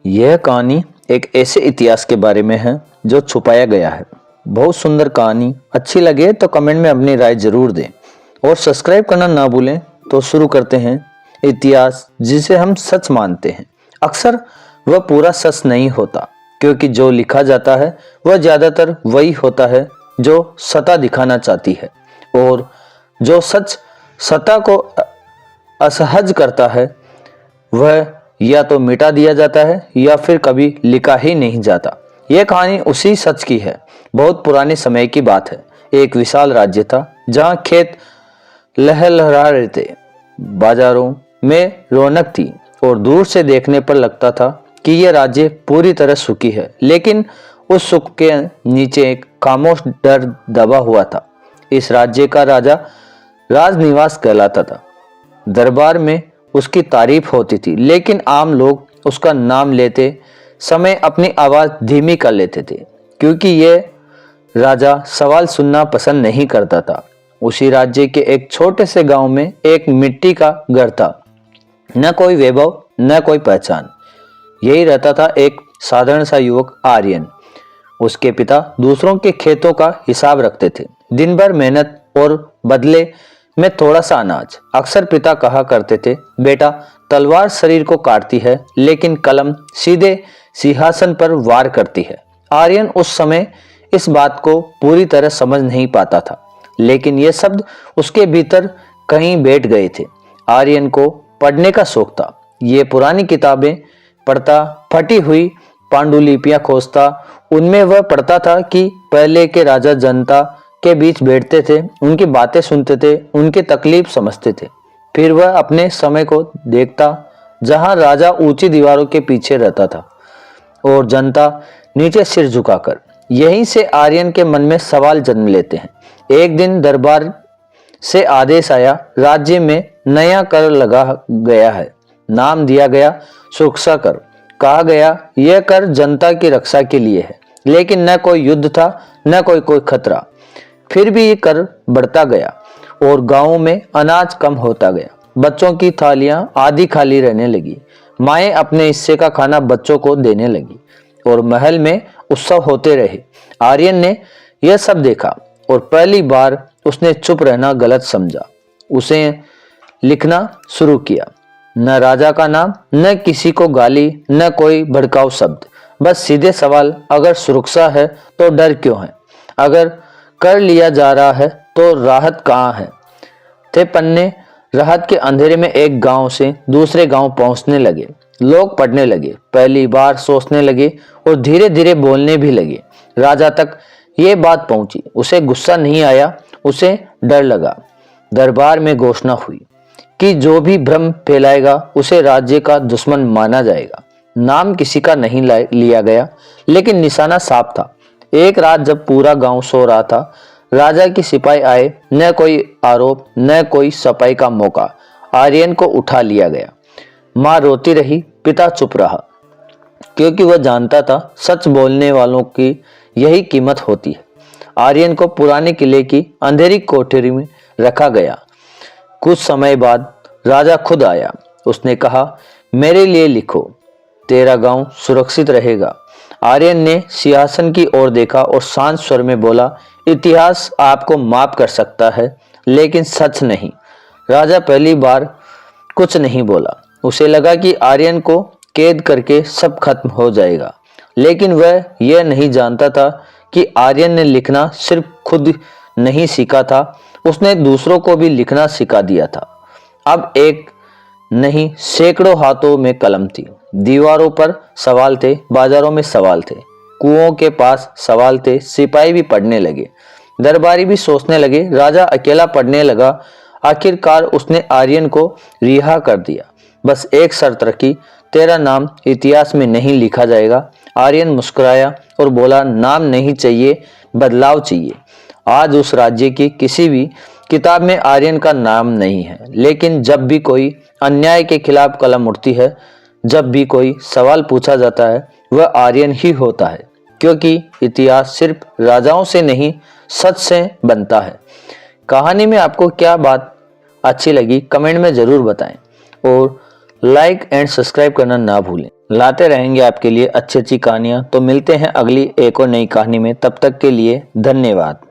यह कहानी एक ऐसे इतिहास के बारे में है जो छुपाया गया है। बहुत सुंदर कहानी। अच्छी लगे तो कमेंट में अपनी राय जरूर दें और सब्सक्राइब करना ना भूलें। तो शुरू करते हैं। इतिहास जिसे हम सच मानते हैं, अक्सर वह पूरा सच नहीं होता, क्योंकि जो लिखा जाता है वह ज्यादातर वही होता है जो सत्ता दिखाना चाहती है, और जो सच सत्ता को असहज करता है वह या तो मिटा दिया जाता है या फिर कभी लिखा ही नहीं जाता। यह कहानी उसी सच की है। बहुत पुराने समय की बात है। एक विशाल राज्य था जहां खेत लहलहा रहे थे, बाजारों में रौनक थी और दूर से देखने पर लगता था कि यह राज्य पूरी तरह सुखी है। लेकिन उस सुख के नीचे एक खामोश डर दबा हुआ था। इस राज्य का राजा राजनिवास कहलाता था। दरबार में उसकी तारीफ होती थी, लेकिन आम लोग उसका नाम लेते समय अपनी आवाज धीमी कर लेते थे, क्योंकि यह राजा सवाल सुनना पसंद नहीं करता था। उसी राज्य के एक छोटे से गांव में एक मिट्टी का घर था। न कोई वैभव, न कोई पहचान। यही रहता था एक साधारण सा युवक, आर्यन। उसके पिता दूसरों के खेतों का हिसाब रखते थे, दिन भर मेहनत और बदले में थोड़ा सा अनाज। अक्सर पिता कहा करते थे, बेटा, तलवार शरीर को काटती है, लेकिन कलम सीधे सिंहासन पर वार करती है। आर्यन उस समय इस बात को पूरी तरह समझ नहीं पाता था, लेकिन ये शब्द उसके भीतर कहीं बैठ गए थे। आर्यन को पढ़ने का शौक था। ये पुरानी किताबें पढ़ता, फटी हुई पांडुलिपियां खोजता। उनमें वह पढ़ता था कि पहले के राजा जनता के बीच बैठते थे, उनकी बातें सुनते थे, उनकी तकलीफ समझते थे। फिर वह अपने समय को देखता, जहां राजा ऊंची दीवारों के पीछे रहता था और जनता नीचे सिर झुकाकर। यहीं से आर्यन के मन में सवाल जन्म लेते हैं। एक दिन दरबार से आदेश आया, राज्य में नया कर लगा गया है। नाम दिया गया सुरक्षा कर। कहा गया यह कर जनता की रक्षा के लिए है, लेकिन न कोई युद्ध था, न कोई खतरा। फिर भी ये कर बढ़ता गया और गांवों में अनाज कम होता गया। बच्चों की थालियां आधी खाली रहने लगी। माएं अपने हिस्से का खाना बच्चों को देने लगी और महल में उत्सव होते रहे। आर्यन ने यह सब देखा और पहली बार उसने चुप रहना गलत समझा। उसे लिखना शुरू किया। न राजा का नाम, न किसी को गाली, न कोई भड़काऊ शब्द, बस सीधे सवाल, अगर सुरक्षा है तो डर क्यों है? अगर कर लिया जा रहा है तो राहत कहाँ है? थे पन्ने राहत के अंधेरे में एक गांव से दूसरे गांव पहुंचने लगे। लोग पढ़ने लगे, पहली बार सोचने लगे और धीरे धीरे बोलने भी लगे। राजा तक ये बात पहुंची। उसे गुस्सा नहीं आया, उसे डर लगा। दरबार में घोषणा हुई कि जो भी भ्रम फैलाएगा उसे राज्य का दुश्मन माना जाएगा। नाम किसी का नहीं लिया गया, लेकिन निशाना साफ था। एक रात जब पूरा गांव सो रहा था, राजा की सिपाही आए। न कोई आरोप, न कोई सफाई का मौका। आर्यन को उठा लिया गया। माँ रोती रही, पिता चुप रहा, क्योंकि वह जानता था सच बोलने वालों की यही कीमत होती है। आर्यन को पुराने किले की अंधेरी कोठरी में रखा गया। कुछ समय बाद राजा खुद आया। उसने कहा, मेरे लिए लिखो, तेरा गांव सुरक्षित रहेगा। आर्यन ने सिंहासन की ओर देखा और शांत स्वर में बोला, इतिहास आपको माफ कर सकता है, लेकिन सच नहीं। राजा पहली बार कुछ नहीं बोला। उसे लगा कि आर्यन को कैद करके सब खत्म हो जाएगा, लेकिन वह यह नहीं जानता था कि आर्यन ने लिखना सिर्फ खुद नहीं सीखा था, उसने दूसरों को भी लिखना सिखा दिया था। अब एक नहीं, सैकड़ों हाथों में कलम थी। दीवारों पर सवाल थे, बाजारों में सवाल थे, कुओं के पास सवाल थे। सिपाही भी पढ़ने लगे, दरबारी भी सोचने लगे। राजा अकेला पढ़ने लगा। आखिरकार उसने आर्यन को रिहा कर दिया। बस एक शर्त रखी, तेरा नाम इतिहास में नहीं लिखा जाएगा। आर्यन मुस्कुराया और बोला, नाम नहीं चाहिए, बदलाव चाहिए। आज उस राज्य की किसी भी किताब में आर्यन का नाम नहीं है, लेकिन जब भी कोई अन्याय के खिलाफ कलम उठती है, जब भी कोई सवाल पूछा जाता है, वह आर्यन ही होता है, क्योंकि इतिहास सिर्फ राजाओं से नहीं, सच से बनता है। कहानी में आपको क्या बात अच्छी लगी कमेंट में जरूर बताएं और लाइक एंड सब्सक्राइब करना ना भूलें। लाते रहेंगे आपके लिए अच्छी अच्छी कहानियाँ। तो मिलते हैं अगली एक और नई कहानी में, तब तक के लिए धन्यवाद।